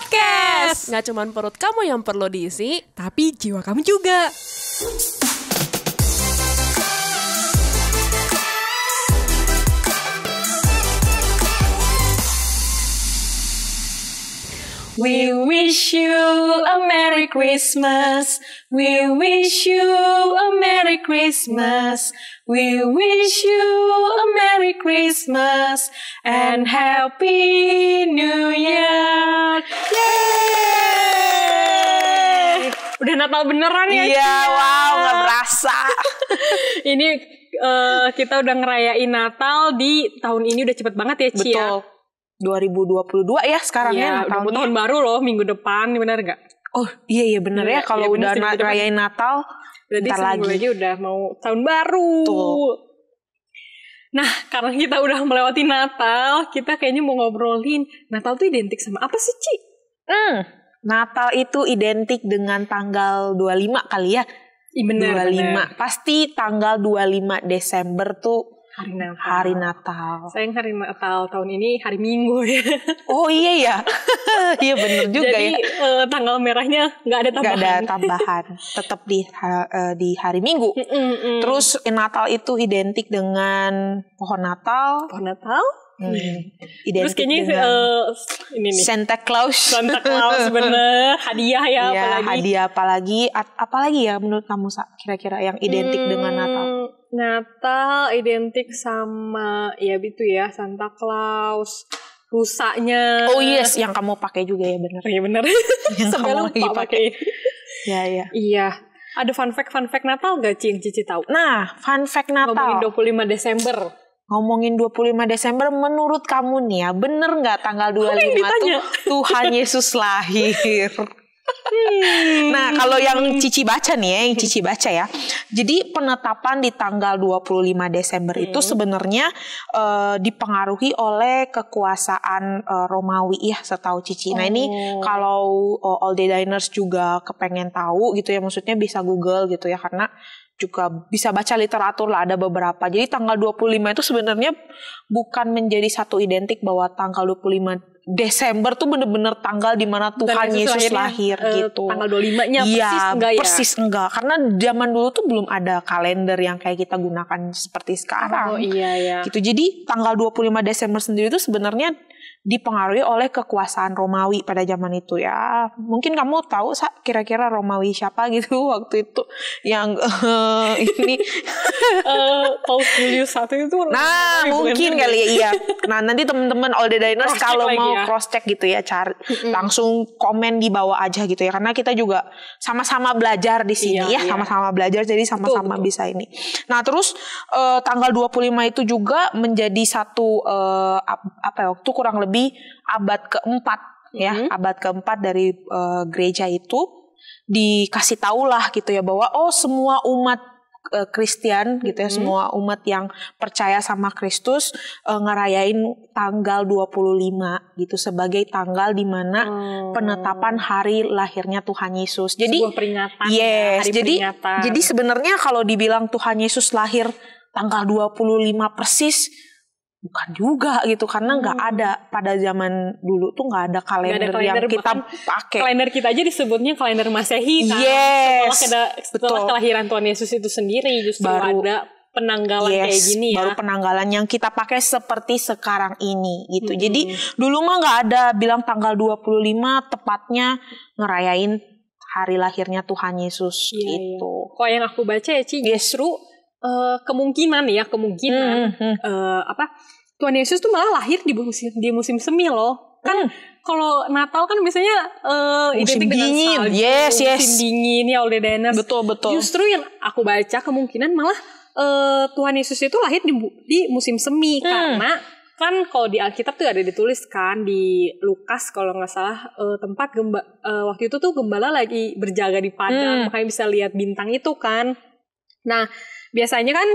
Podcast. Nggak cuman perut kamu yang perlu diisi, Tapi jiwa kamu juga. We wish you a Merry Christmas. We wish you a Merry Christmas. We wish you a Merry Christmas and Happy New Year. Yeay! Udah Natal beneran ya? Iya, wow, nggak berasa. Ini kita udah ngerayain Natal di tahun ini udah cepet banget ya, Ci. Betul. 2022 ya sekarang Ya, udah mau tahun baru loh minggu depan, bener gak? Oh iya bener ya kalau bener udah sih, rayain Natal berarti bentar lagi udah mau tahun baru. Tuh. Nah, karena kita udah melewati Natal, kita kayaknya mau ngobrolin Natal tuh identik sama apa sih, Ci? Natal itu identik dengan tanggal 25 kali ya. Bener, 25. Pasti tanggal 25 Desember tuh Hari Natal. Sayang hari Natal tahun ini hari Minggu ya. Oh iya ya. Iya bener juga. Jadi, ya. Tanggal merahnya nggak ada tambahan. Nggak ada tambahan. Tetap di hari Minggu. Terus Natal itu identik dengan pohon Natal. Pohon Natal. Identik Terus kayaknya dengan ini nih. Santa Claus. Santa Claus bener. Hadiah ya, apalagi. Hadiah apalagi ya menurut kamu kira-kira yang identik dengan Natal? Natal identik sama ya itu ya Santa Claus, rusaknya. Oh yes, yang kamu pakai juga ya benar. Iya benar. Yang Sampai kamu lagi lupa pakai. Ya. Iya. Ada fun fact Natal gak, Ci, yang Cici tahu? Nah, fun fact Natal. Ngomongin 25 Desember. Ngomongin 25 Desember, menurut kamu nih ya, bener nggak tanggal 25 tuh Tuhan Yesus lahir? Nah, kalau yang Cici baca nih ya, jadi penetapan di tanggal 25 Desember itu sebenarnya dipengaruhi oleh kekuasaan Romawi ya, setahu Cici. Nah, ini kalau All Day Diners juga kepengen tahu gitu ya, maksudnya bisa Google gitu ya, karena juga bisa baca literatur lah, ada beberapa. Jadi tanggal 25 itu sebenarnya bukan menjadi satu identik bahwa tanggal 25 Desember tuh bener-bener tanggal di mana Tuhan Yesus lahir gitu. Tanggal 25-nya persis enggak ya? Persis enggak, karena zaman dulu tuh belum ada kalender yang kayak kita gunakan seperti sekarang. Oh iya. Gitu. Jadi tanggal 25 Desember sendiri itu sebenarnya dipengaruhi oleh kekuasaan Romawi pada zaman itu ya. Mungkin kamu tahu kira-kira Romawi siapa gitu waktu itu yang ini Paus Julius I itu. Nah, mungkin kali ya, iya. Nah, nanti teman-teman All Day Diners kalau mau cross check gitu ya, cari langsung komen di bawah aja gitu ya, karena kita juga sama-sama belajar di sini sama-sama belajar, jadi sama-sama bisa ini. Nah, terus tanggal 25 itu juga menjadi satu waktu kurang lebih abad keempat ya, abad keempat dari gereja itu dikasih tahulah gitu ya bahwa semua umat Kristen gitu ya, semua umat yang percaya sama Kristus ngerayain tanggal 25 gitu sebagai tanggal di mana penetapan hari lahirnya Tuhan Yesus. Jadi sebuah peringatan. Yes, hari jadi sebenarnya kalau dibilang Tuhan Yesus lahir tanggal 25 persis, bukan juga gitu, karena nggak ada pada zaman dulu tuh nggak ada kalender yang kita pakai. Kalender kita aja disebutnya kalender Masehi kan. Yes, setelah kelahiran Tuhan Yesus itu sendiri justru baru ada penanggalan kayak gini ya. Baru penanggalan yang kita pakai seperti sekarang ini gitu. Jadi dulu mah nggak ada bilang tanggal 25 tepatnya ngerayain hari lahirnya Tuhan Yesus gitu. Kok yang aku baca ya, Ci, justru kemungkinan Tuhan Yesus tuh malah lahir di musim semi loh. Kan kalau Natal kan biasanya musim dingin. Salju, musim dingin ya, All Day Diners. Betul. Justru yang aku baca kemungkinan malah Tuhan Yesus itu lahir di musim semi karena kan kalau di Alkitab tuh ada ditulis kan di Lukas kalau nggak salah tempat waktu itu tuh gembala lagi berjaga di padang, makanya bisa lihat bintang itu kan. Nah, biasanya kan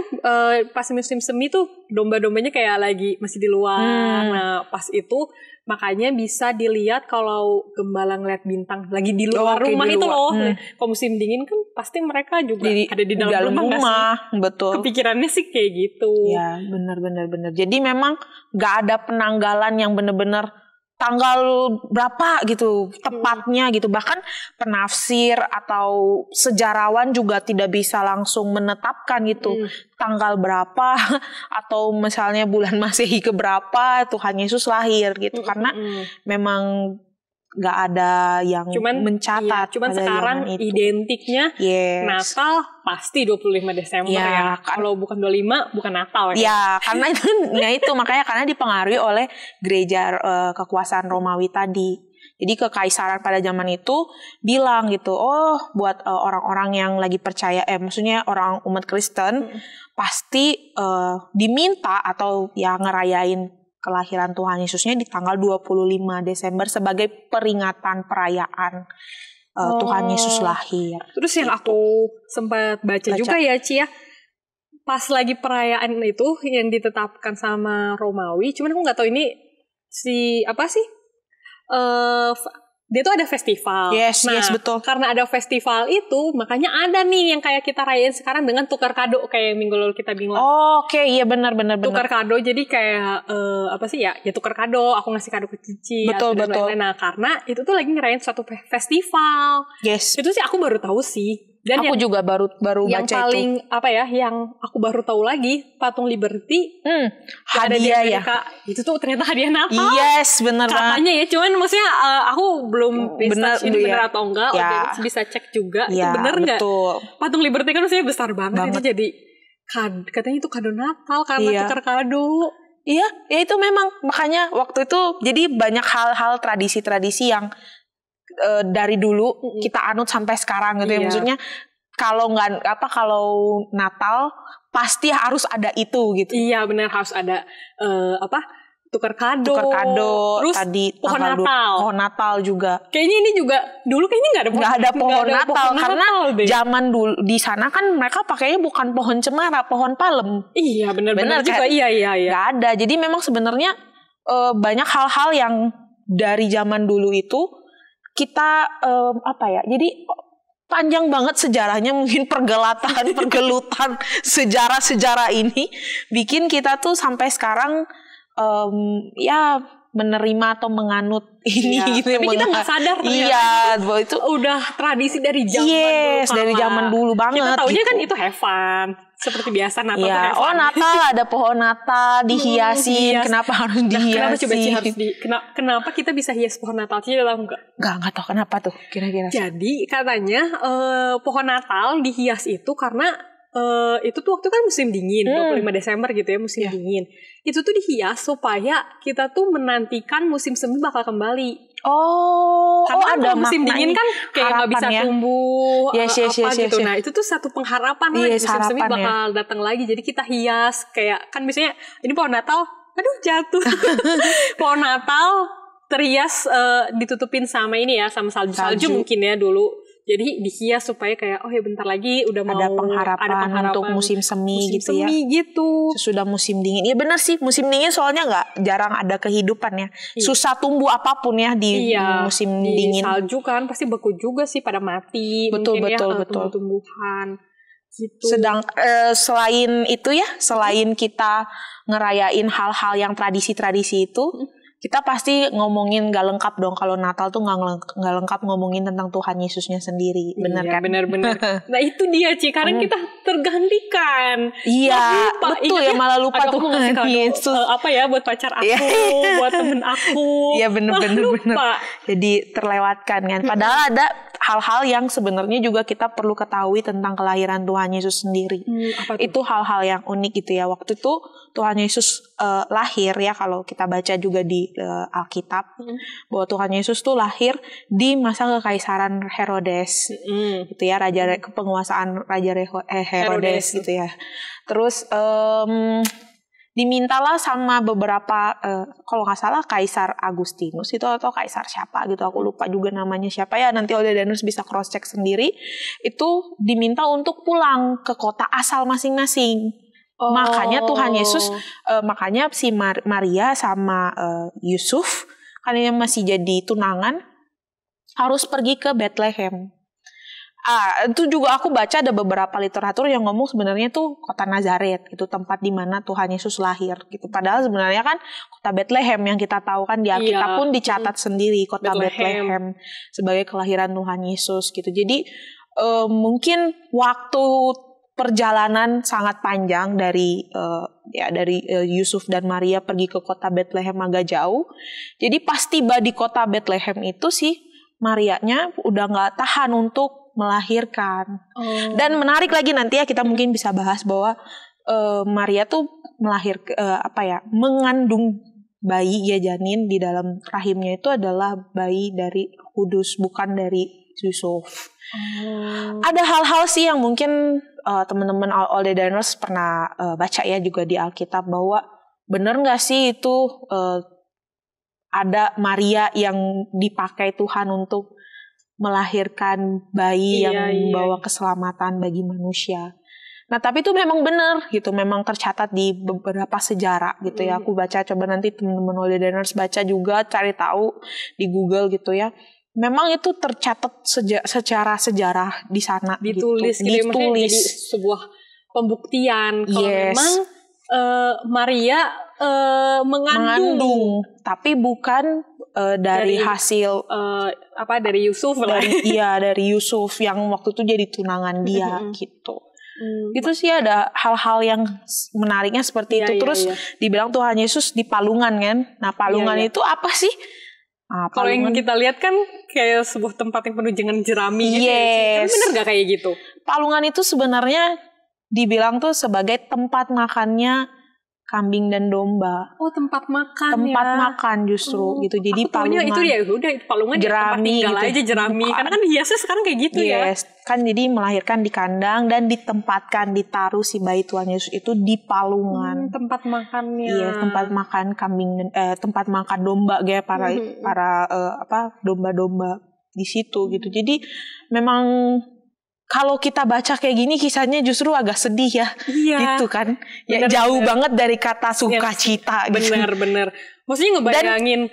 pas musim semi tuh domba-dombanya kayak lagi masih di luar. Nah, pas itu makanya bisa dilihat kalau gembala ngeliat bintang lagi di luar rumah itu loh. Kalau musim dingin kan pasti mereka juga ada di dalam rumah. Betul. Kepikirannya sih kayak gitu. Ya, benar. Jadi memang nggak ada penanggalan yang benar-benar tanggal berapa gitu tepatnya gitu. Bahkan penafsir atau sejarawan juga tidak bisa langsung menetapkan gitu tanggal berapa atau misalnya bulan Masehi keberapa Tuhan Yesus lahir gitu. Karena memang nggak ada yang mencatat. Cuman sekarang identiknya Natal pasti 25 Desember ya. Kalau bukan 25 bukan Natal ya. Ya, karena itu makanya karena dipengaruhi oleh gereja kekuasaan Romawi tadi. Jadi kekaisaran pada zaman itu bilang gitu, buat orang-orang yang lagi percaya, maksudnya orang umat Kristen pasti diminta atau ya ngerayain kelahiran Tuhan Yesusnya di tanggal 25 Desember sebagai peringatan perayaan Tuhan Yesus lahir. Terus yang aku sempat baca juga ya Ci ya, pas lagi perayaan itu yang ditetapkan sama Romawi, cuman aku nggak tahu ini dia tuh ada festival. Yes, betul. Karena ada festival itu, makanya ada nih yang kayak kita rayain sekarang dengan tukar kado kayak minggu lalu kita bilang. Oke, iya benar. Tukar kado, jadi kayak ya tukar kado, aku ngasih kado ke Cici. Betul. Nah, karena itu tuh lagi ngerayain suatu festival. Yes. Itu sih aku baru tahu sih. Dan aku juga baru yang baca paling, itu. Yang aku baru tahu lagi, patung Liberty. Hadiah ya. Itu tuh ternyata hadiah Natal. Yes, benar banget. Katanya ya, cuman maksudnya aku belum research ini benar atau enggak. Ya. Bisa cek juga, ya, itu benar enggak? Patung Liberty kan maksudnya besar banget. Itu jadi, katanya itu kado Natal karena tukar kado. Iya, ya itu memang. Makanya waktu itu, jadi banyak hal-hal tradisi-tradisi yang dari dulu kita anut sampai sekarang gitu ya. Maksudnya kalau Natal pasti harus ada itu gitu. Iya benar, harus ada tukar kado. Terus tadi pohon Natal. Pohon Natal juga. Kayaknya ini juga dulu kayaknya nggak ada pohon Natal karena zaman dulu di sana kan mereka pakainya bukan pohon cemara, pohon palem. Iya benar juga. Iya. Nggak ada. Jadi memang sebenarnya banyak hal-hal yang dari zaman dulu itu kita jadi panjang banget sejarahnya, mungkin pergelutan sejarah ini bikin kita tuh sampai sekarang menerima atau menganut ini gitu. Tapi kita nggak sadar bahwa itu udah tradisi dari zaman dulu. Dari zaman dulu banget. Kita taunya gitu. Kan itu have fun. Seperti biasa Natal have fun. Natal ada pohon Natal dihiasin. Kenapa harus dihiasin? Kenapa kita bisa hias pohon Natal? Tidak tahu nggak? Nggak tahu kenapa tuh kira-kira. Jadi katanya pohon Natal dihias itu karena itu tuh waktu kan musim dingin, 25 Desember gitu ya, musim dingin. Itu tuh dihias supaya kita tuh menantikan musim semi bakal kembali. Karena ada musim dingin kan kayak nggak bisa tumbuh gitu. Nah itu tuh satu pengharapan musim semi bakal datang lagi. Jadi kita hias kayak kan misalnya ini pohon Natal, aduh jatuh. Pohon Natal terhias ditutupin sama ini ya, sama salju mungkin ya dulu. Jadi dihias supaya kayak bentar lagi udah mau ada pengharapan untuk musim semi gitu ya. Sesudah musim dingin. Iya benar sih, musim dingin soalnya jarang ada kehidupan ya. Susah tumbuh apapun ya di musim dingin. Salju kan pasti beku juga sih, pada mati. Betul. Tumbuh-tumbuhan gitu. Selain itu ya, selain kita ngerayain hal-hal yang tradisi-tradisi itu, kita pasti ngomongin gak lengkap dong kalau Natal tuh gak lengkap ngomongin tentang Tuhan Yesusnya sendiri. Benar kan? Benar. Nah itu dia Ci, karena kita tergantikan. Iya, betul ya, malah lupa Tuhan Yesus. Buat pacar aku, buat temen aku. Iya benar. Jadi terlewatkan kan. Padahal ada hal-hal yang sebenarnya juga kita perlu ketahui tentang kelahiran Tuhan Yesus sendiri. Itu hal-hal yang unik gitu ya. Waktu itu Tuhan Yesus lahir ya, kalau kita baca juga di Alkitab, bahwa Tuhan Yesus tuh lahir di masa kekaisaran Herodes, gitu ya, penguasaan Raja Herodes gitu ya. Terus dimintalah sama beberapa kalau nggak salah Kaisar Agustinus itu atau Kaisar siapa gitu, aku lupa juga namanya siapa ya, nanti Oldedanus bisa cross check sendiri. Itu diminta untuk pulang ke kota asal masing-masing. Makanya Tuhan Yesus, makanya si Maria sama Yusuf kan masih jadi tunangan, harus pergi ke Bethlehem. Itu juga aku baca ada beberapa literatur yang ngomong sebenarnya tuh kota Nazaret itu tempat di mana Tuhan Yesus lahir gitu. Padahal sebenarnya kan kota Bethlehem yang kita tahu kan di Alkitab pun dicatat sendiri kota Bethlehem sebagai kelahiran Tuhan Yesus gitu. Jadi mungkin waktu perjalanan sangat panjang dari Yusuf dan Maria pergi ke kota Bethlehem agak jauh. Jadi pas tiba di kota Bethlehem itu sih Marianya udah nggak tahan untuk melahirkan. Dan menarik lagi nanti ya kita mungkin bisa bahas bahwa Maria tuh mengandung bayi ya janin di dalam rahimnya itu adalah bayi dari Kudus bukan dari Yusuf. Ada hal-hal sih yang mungkin teman-teman All the Diners pernah baca ya juga di Alkitab bahwa benar nggak sih itu ada Maria yang dipakai Tuhan untuk melahirkan bayi yang membawa keselamatan bagi manusia. Nah, tapi itu memang benar gitu, memang tercatat di beberapa sejarah gitu ya. Aku baca, coba nanti teman-teman All the Diners baca juga, cari tahu di Google gitu ya. Memang itu tercatat secara sejarah di sana ditulis gitu. Ditulis jadi sebuah pembuktian kalau memang Maria mengandung, tapi bukan dari hasil dari Yusuf dari Yusuf yang waktu itu jadi tunangan dia gitu. Itu sih ada hal-hal yang menariknya seperti itu. Terus dibilang Tuhan Yesus di palungan kan. Nah, palungan itu apa sih? Kalau yang kita lihat kan kayak sebuah tempat yang penuh dengan jerami gitu. Bener gak kayak gitu? Palungan itu sebenarnya dibilang tuh sebagai tempat makannya kambing dan domba. Tempat makan makan justru gitu. Jadi palungan itu ya udah palungan jerami tempat tinggal gitu. aja jerami. Karena kan hiasnya sekarang kayak gitu ya. Kan jadi melahirkan di kandang dan ditaruh si bayi Tuhan Yesus itu di palungan. Tempat makannya. Tempat makan kambing tempat makan domba ya para domba-domba di situ gitu. Jadi memang kalau kita baca kayak gini kisahnya justru agak sedih ya. Gitu kan. Ya jauh banget dari kata sukacita gitu. Bener. Maksudnya ngebayangin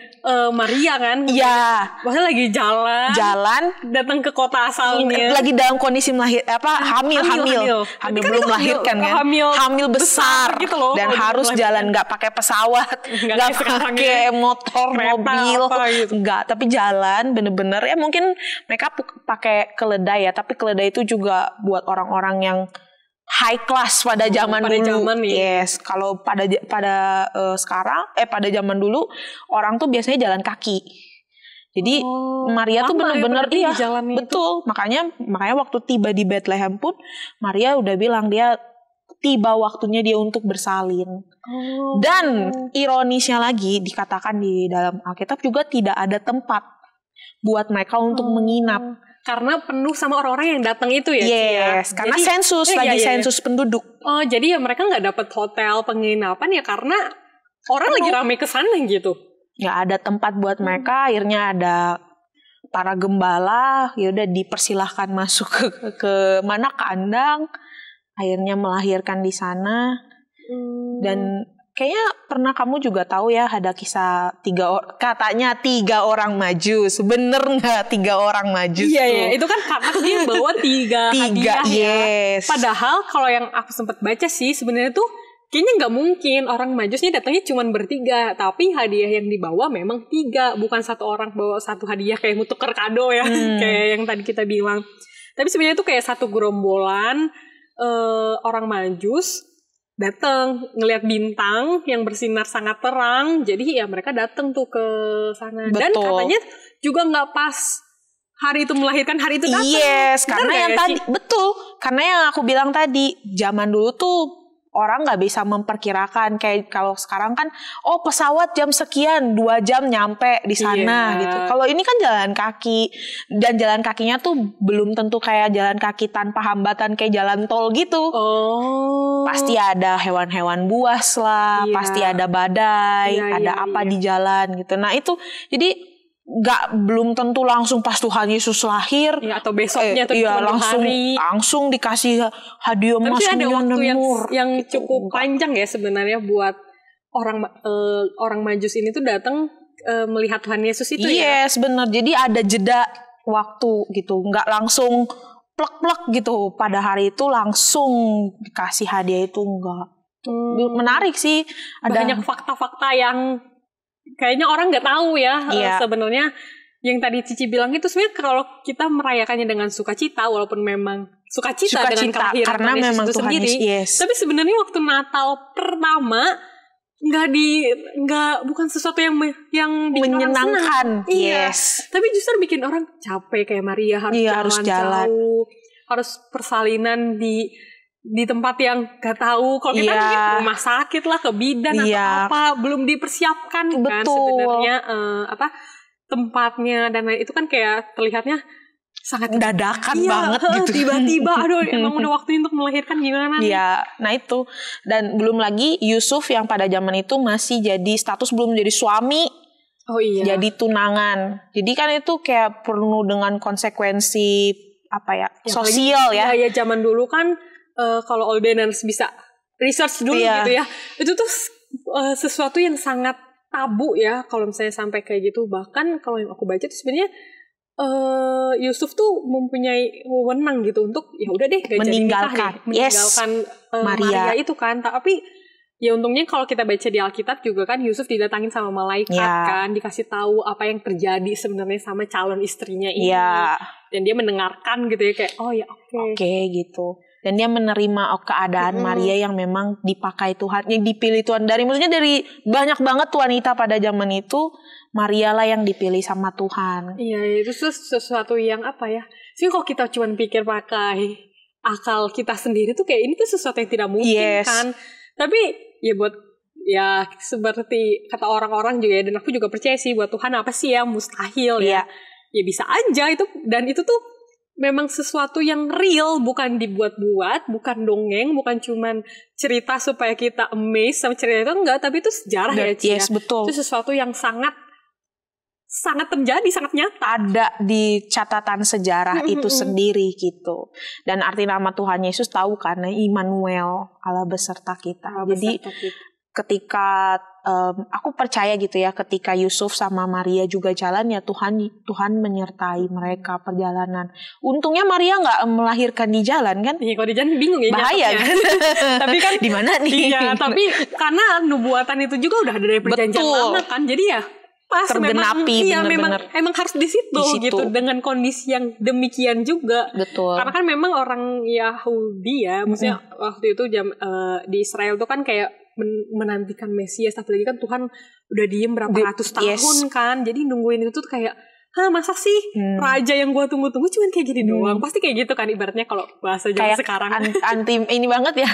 Maria kan. Maksudnya lagi jalan datang ke kota asalnya. Lagi dalam kondisi hamil belum melahirkan kan. Hamil besar gitu loh, dan harus jalan nggak pakai pesawat, nggak pakai motor, mobil, nggak, tapi jalan bener-bener ya mungkin mereka pakai keledai ya, tapi keledai itu juga buat orang-orang yang high class pada zaman dulu. Kalau pada zaman dulu orang tuh biasanya jalan kaki. Jadi Maria tuh benar-benar betul. Makanya waktu tiba di Bethlehem pun Maria udah bilang dia tiba waktunya dia untuk bersalin. Dan ironisnya lagi dikatakan di dalam Alkitab juga tidak ada tempat buat mereka untuk menginap. Karena penuh sama orang-orang yang datang itu ya. Karena sensus sensus penduduk. Jadi ya mereka nggak dapat hotel penginapan ya karena orang lagi ramai ke sana gitu. Nggak ada tempat buat mereka. Akhirnya ada para gembala, ya udah dipersilahkan masuk ke mana kandang. Akhirnya melahirkan di sana. Dan kayaknya pernah kamu juga tahu ya ada kisah katanya 3 orang majus. Bener nggak 3 orang majus? Iya, itu kan karena dia bawa 3 hadiah ya. Padahal kalau yang aku sempat baca sih sebenarnya tuh kayaknya nggak mungkin orang majusnya datangnya cuma bertiga, tapi hadiah yang dibawa memang 3, bukan 1 orang bawa 1 hadiah kayak mau tuker kado ya, kayak yang tadi kita bilang. Tapi sebenarnya tuh kayak 1 gerombolan orang majus datang ngelihat bintang yang bersinar sangat terang, jadi ya mereka datang tuh ke sana. Dan katanya juga nggak pas hari itu melahirkan, hari itu datang. Karena yang tadi karena yang aku bilang tadi zaman dulu tuh orang nggak bisa memperkirakan kayak kalau sekarang kan pesawat jam sekian 2 jam nyampe di sana gitu. Kalau ini kan jalan kaki dan jalan kakinya tuh belum tentu kayak jalan kaki tanpa hambatan kayak jalan tol gitu. Pasti ada hewan-hewan buas lah, pasti ada badai, ada apa di jalan gitu. Nah itu jadi belum tentu langsung pas Tuhan Yesus lahir atau besoknya atau langsung dikasih hadiah emas ada waktu yang gitu. Cukup panjang ya sebenarnya buat orang majus ini tuh datang melihat Tuhan Yesus itu benar. Jadi ada jeda waktu gitu, nggak langsung plek-plek gitu pada hari itu langsung dikasih hadiah itu enggak. Menarik sih, ada banyak fakta-fakta yang kayaknya orang nggak tahu ya. Sebenarnya yang tadi Cici bilang itu sebenarnya kalau kita merayakannya dengan sukacita, walaupun memang sukacita dengan kelahiran karena Tuhan Yesus memang itu Tuhan sendiri. Yes. Tapi sebenarnya waktu Natal pertama bukan sesuatu yang menyenangkan. Yes. Tapi justru bikin orang capek, kayak Maria harus jalan jauh, harus persalinan di tempat yang gak tahu. Kalau kita mungkin rumah sakit lah, ke bidan atau apa, belum dipersiapkan. Betul. Kan sebenarnya tempatnya dan itu kan kayak terlihatnya sangat dadakan banget gitu. Tiba-tiba aduh emang udah waktunya untuk melahirkan gimana nih. Iya, nah itu. Dan belum lagi Yusuf yang pada zaman itu masih jadi status belum jadi suami. Oh iya. Jadi tunangan. Jadi kan itu kayak penuh dengan konsekuensi sosial ya. Ya zaman dulu kan kalau Oldeners bisa research dulu gitu ya. Itu tuh sesuatu yang sangat tabu ya kalau misalnya sampai kayak gitu. Bahkan kalau yang aku baca tuh sebenarnya Yusuf tuh mempunyai wewenang gitu untuk ya udah deh meninggalkan Maria itu kan. Tapi ya untungnya kalau kita baca di Alkitab juga kan Yusuf didatangin sama malaikat kan, dikasih tahu apa yang terjadi sebenarnya sama calon istrinya ini. Dan dia mendengarkan gitu ya kayak oke gitu. Dan dia menerima keadaan Maria yang memang dipakai Tuhan, yang dipilih Tuhan dari banyak banget wanita pada zaman itu, Maria lah yang dipilih sama Tuhan. Iya, itu sesuatu yang sih kalau kita cuma pikir pakai akal kita sendiri tuh kayak ini tuh sesuatu yang tidak mungkin kan. Tapi ya seperti kata orang-orang juga ya, dan aku juga percaya sih buat Tuhan apa sih yang mustahil ya. Ya bisa aja itu, dan itu tuh memang sesuatu yang real, bukan dibuat-buat, bukan dongeng, bukan cuman cerita supaya kita amazed sama cerita itu, enggak, tapi itu sejarah betul. Itu sesuatu yang sangat terjadi, sangat nyata. Ada di catatan sejarah itu sendiri gitu. Dan arti nama Tuhan Yesus tahu karena Immanuel, Allah beserta kita. Jadi ketika aku percaya gitu ya, ketika Yusuf sama Maria juga jalan ya Tuhan menyertai mereka perjalanan. Untungnya Maria nggak melahirkan di jalan kan? Iya, kalau di jalan bingung ya. Bahaya kan? Tapi kan di mana nih? Iya, tapi karena nubuatan itu juga udah ada dari perjanjian lama kan, jadi ya pas tergenapi memang harus di situ gitu, dengan kondisi yang demikian juga. Betul. Karena kan memang orang Yahudi ya, maksudnya waktu itu di Israel tuh kan kayak menantikan Mesias, apalagi kan Tuhan udah diem berapa ratus tahun kan, jadi nungguin itu tuh kayak masa sih raja yang gue tunggu-tunggu cuman kayak gini doang. Pasti kayak gitu kan ibaratnya kalau bahasa zaman sekarang. Anti ini banget ya.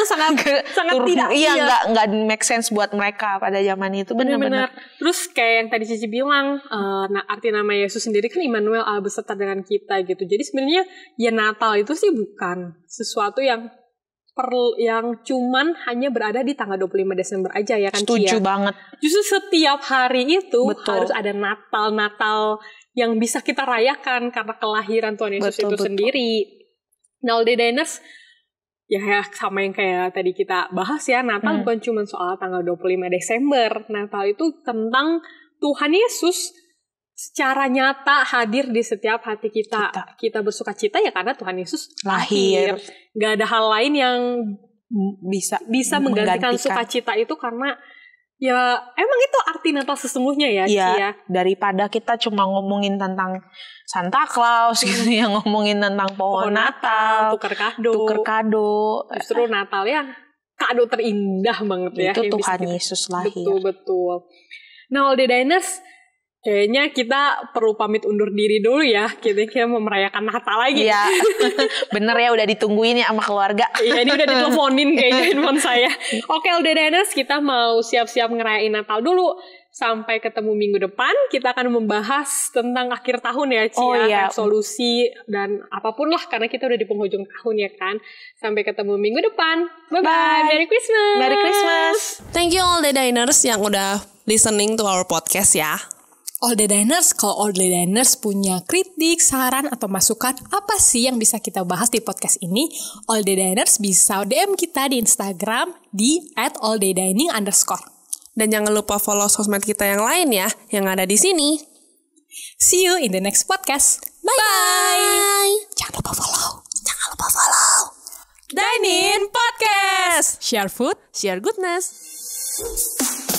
sangat tidak. Iya, nggak make sense buat mereka pada zaman itu. Benar-benar. Terus kayak yang tadi Cici bilang, arti nama Yesus sendiri kan Immanuel, Allah beserta dengan kita gitu. Jadi sebenarnya ya Natal itu sih bukan sesuatu yang cuman hanya berada di tanggal 25 Desember aja ya kan. Setuju banget. Justru setiap hari itu harus ada Natal yang bisa kita rayakan karena kelahiran Tuhan Yesus itu sendiri. Nah, All Day Diners ya sama yang kayak tadi kita bahas ya, Natal bukan cuma soal tanggal 25 Desember. Natal itu tentang Tuhan Yesus secara nyata hadir di setiap hati kita. Kita bersuka cita ya karena Tuhan Yesus lahir. Gak ada hal lain yang bisa menggantikan sukacita itu, karena ya emang itu arti Natal sesungguhnya ya. Iya, daripada kita cuma ngomongin tentang Santa Claus gitu ya, ngomongin tentang pohon Natal, tuker kado. Justru Natal ya kado terindah banget ya. Itu Tuhan Yesus lahir. Betul. Nah, All Day Diners, kayaknya kita perlu pamit undur diri dulu ya. Kita mau merayakan Natal lagi. Iya. Bener ya, udah ditungguin ya sama keluarga. Iya, ini udah diteleponin kayaknya handphone saya. Oke, All Day Diners, kita mau siap-siap ngerayain Natal dulu. Sampai ketemu minggu depan. Kita akan membahas tentang akhir tahun ya, resolusi dan apapun lah, karena kita udah di penghujung tahun ya kan. Sampai ketemu minggu depan. Bye-bye. Merry Christmas. Merry Christmas. Thank you All Day Diners yang udah listening to our podcast ya. All Day Diners, kalau All Day Diners punya kritik, saran, atau masukan apa sih yang bisa kita bahas di podcast ini, All Day Diners bisa DM kita di Instagram di @alldaydining_. Dan jangan lupa follow sosmed kita yang lain ya, yang ada di sini. See you in the next podcast. Bye. Jangan lupa follow. Dine In Podcast. Share food, share goodness.